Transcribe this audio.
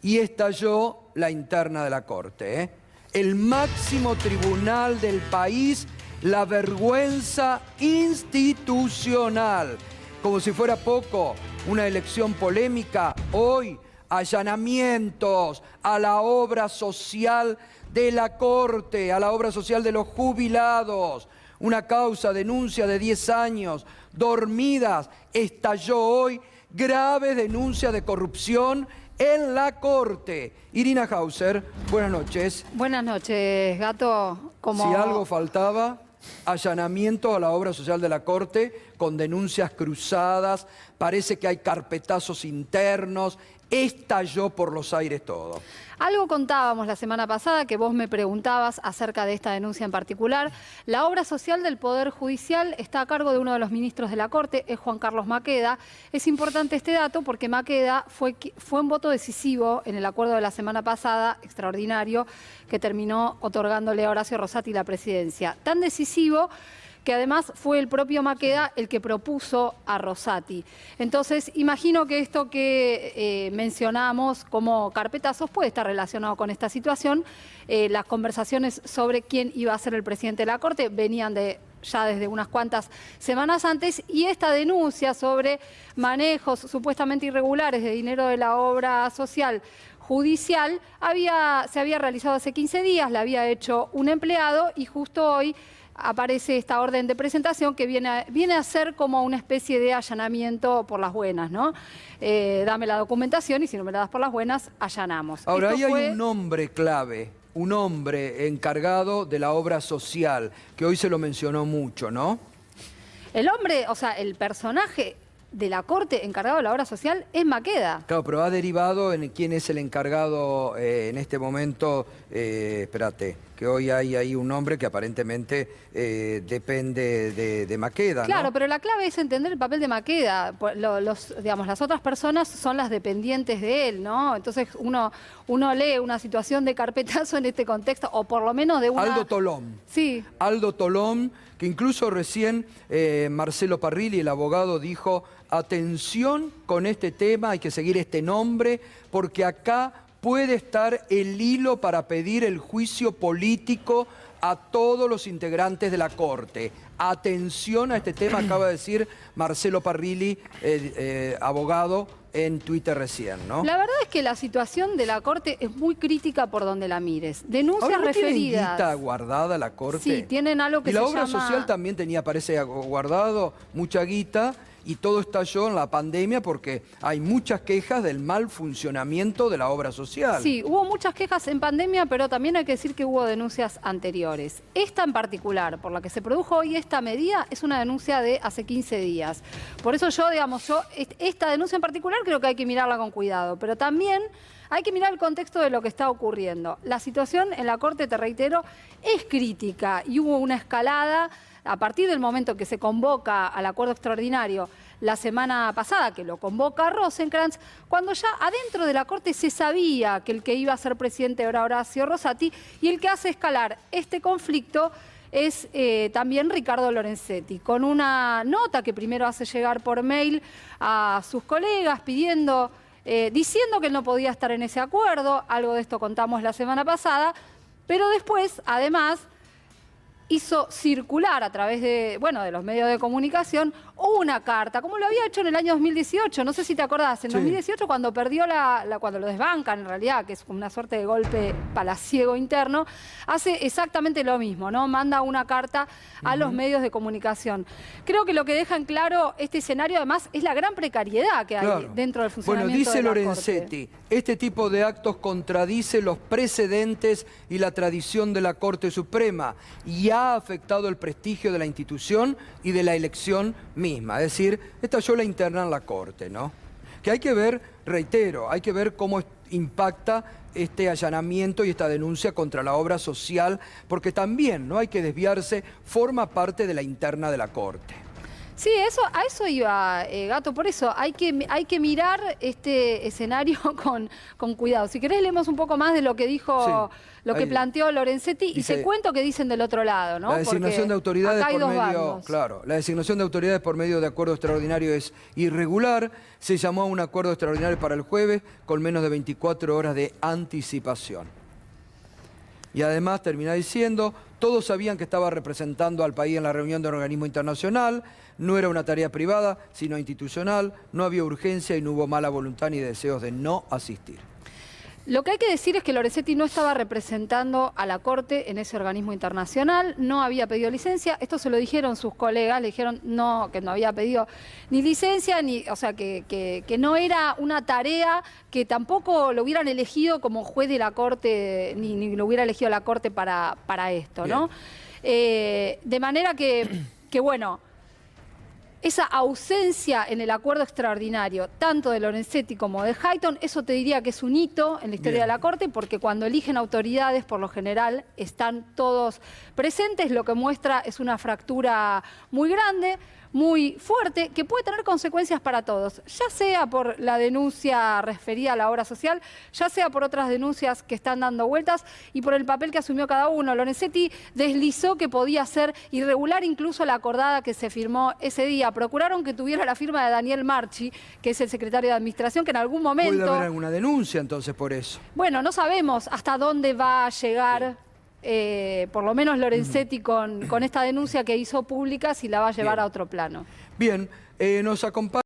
y estalló la interna de la Corte. El máximo tribunal del país, la vergüenza institucional. Como si fuera poco, una elección polémica, hoy allanamientos a la obra social de la Corte, a la obra social de los jubilados. Una causa, denuncia de 10 años, dormidas, estalló hoy, graves denuncias de corrupción en la Corte. Irina Hauser, buenas noches. Buenas noches, Gato. Si algo faltaba, allanamiento a la obra social de la Corte con denuncias cruzadas, parece que hay carpetazos internos, estalló por los aires todo. Algo contábamos la semana pasada que vos me preguntabas acerca de esta denuncia en particular. La obra social del Poder Judicial está a cargo de uno de los ministros de la Corte, es Juan Carlos Maqueda. Es importante este dato porque Maqueda fue un voto decisivo en el acuerdo de la semana pasada, extraordinario, que terminó otorgándole a Horacio Rosati la presidencia. Tan decisivo que además fue el propio Maqueda el que propuso a Rosati. Entonces, imagino que esto que mencionamos como carpetazos puede estar relacionado con esta situación. Las conversaciones sobre quién iba a ser el presidente de la Corte venían ya desde unas cuantas semanas antes, y esta denuncia sobre manejos supuestamente irregulares de dinero de la obra social judicial se había realizado hace 15 días, la había hecho un empleado, y justo hoy aparece esta orden de presentación que viene a ser como una especie de allanamiento por las buenas, ¿no? Dame la documentación y si no me la das por las buenas, allanamos. Ahora, ahí hay un nombre clave, un hombre encargado de la obra social, que hoy se lo mencionó mucho, ¿no? El hombre, o sea, el personaje de la Corte encargado de la obra social es Maqueda. Claro, pero ha derivado en quién es el encargado en este momento. Espérate, que hoy hay ahí un hombre que aparentemente depende de Maqueda, Claro, ¿no? pero la clave es entender el papel de Maqueda. Digamos, las otras personas son las dependientes de él, ¿no? Entonces uno lee una situación de carpetazo en este contexto, o por lo menos de una... Aldo Tolón. Sí. Aldo Tolón, que incluso recién Marcelo Parrilli, el abogado, dijo: atención con este tema, hay que seguir este nombre, porque acá puede estar el hilo para pedir el juicio político a todos los integrantes de la Corte. Atención a este tema, acaba de decir Marcelo Parrilli, abogado, en Twitter recién, ¿no? La verdad es que la situación de la Corte es muy crítica por donde la mires. Denuncias ¿Ahora no referidas... tienen guita guardada la Corte? Sí, tienen algo que y la se obra llama... social también tenía, parece, guardado mucha guita, y todo estalló en la pandemia porque hay muchas quejas del mal funcionamiento de la obra social. Sí, hubo muchas quejas en pandemia, pero también hay que decir que hubo denuncias anteriores. Esta en particular, por la que se produjo hoy esta medida, es una denuncia de hace 15 días. Por eso esta denuncia en particular creo que hay que mirarla con cuidado, pero también hay que mirar el contexto de lo que está ocurriendo. La situación en la Corte, te reitero, es crítica y hubo una escalada a partir del momento que se convoca al acuerdo extraordinario la semana pasada, que lo convoca Rosenkrantz, cuando ya adentro de la Corte se sabía que el que iba a ser presidente era Horacio Rosati, y el que hace escalar este conflicto es también Ricardo Lorenzetti, con una nota que primero hace llegar por mail a sus colegas diciendo que él no podía estar en ese acuerdo. Algo de esto contamos la semana pasada, pero después, además, hizo circular a través de los medios de comunicación una carta, como lo había hecho en el año 2018. No sé si te acordás, en 2018 cuando perdió cuando lo desbancan en realidad, que es una suerte de golpe palaciego interno, hace exactamente lo mismo, ¿no? Manda una carta a los medios de comunicación. Creo que lo que deja en claro este escenario además es la gran precariedad que hay dentro del funcionamiento de la Corte. Bueno, dice Lorenzetti, este tipo de actos contradice los precedentes y la tradición de la Corte Suprema y ha afectado el prestigio de la institución y de la elección misma. Es decir, estalló la interna en la Corte, ¿no? Que hay que ver, reitero, hay que ver cómo impacta este allanamiento y esta denuncia contra la obra social, porque también, no hay que desviarse, forma parte de la interna de la Corte. Sí, a eso iba, Gato. Por eso hay que mirar este escenario con cuidado. Si querés, leemos un poco más de lo que dijo, Sí, lo que ahí planteó Lorenzetti y dice, se cuento que dicen del otro lado, ¿no? La designación Porque de autoridades acá hay por dos medio, bandos. claro, la designación de autoridades por medio de acuerdo extraordinario es irregular. Se llamó a un acuerdo extraordinario para el jueves con menos de 24 horas de anticipación. Y además termina diciendo, todos sabían que estaba representando al país en la reunión de un organismo internacional, no era una tarea privada, sino institucional, no había urgencia y no hubo mala voluntad ni deseos de no asistir. Lo que hay que decir es que Lorenzetti no estaba representando a la Corte en ese organismo internacional, no había pedido licencia. Esto se lo dijeron sus colegas, le dijeron que no había pedido ni licencia, o sea, que no era una tarea, que tampoco lo hubieran elegido como juez de la Corte, ni lo hubiera elegido la Corte para esto, ¿no? De manera que bueno... Esa ausencia en el acuerdo extraordinario, tanto de Lorenzetti como de Hayton, eso te diría que es un hito en la historia de la Corte, porque cuando eligen autoridades, por lo general, están todos presentes. Lo que muestra es una fractura muy grande, muy fuerte, que puede tener consecuencias para todos, ya sea por la denuncia referida a la obra social, ya sea por otras denuncias que están dando vueltas y por el papel que asumió cada uno. Lorenzetti deslizó que podía ser irregular incluso la acordada que se firmó ese día. Procuraron que tuviera la firma de Daniel Marchi, que es el secretario de Administración, que en algún momento... ¿Puede haber alguna denuncia entonces por eso? Bueno, no sabemos hasta dónde va a llegar... por lo menos Lorenzetti con esta denuncia que hizo pública, si la va a llevar a otro plano. Bien, nos acompaña...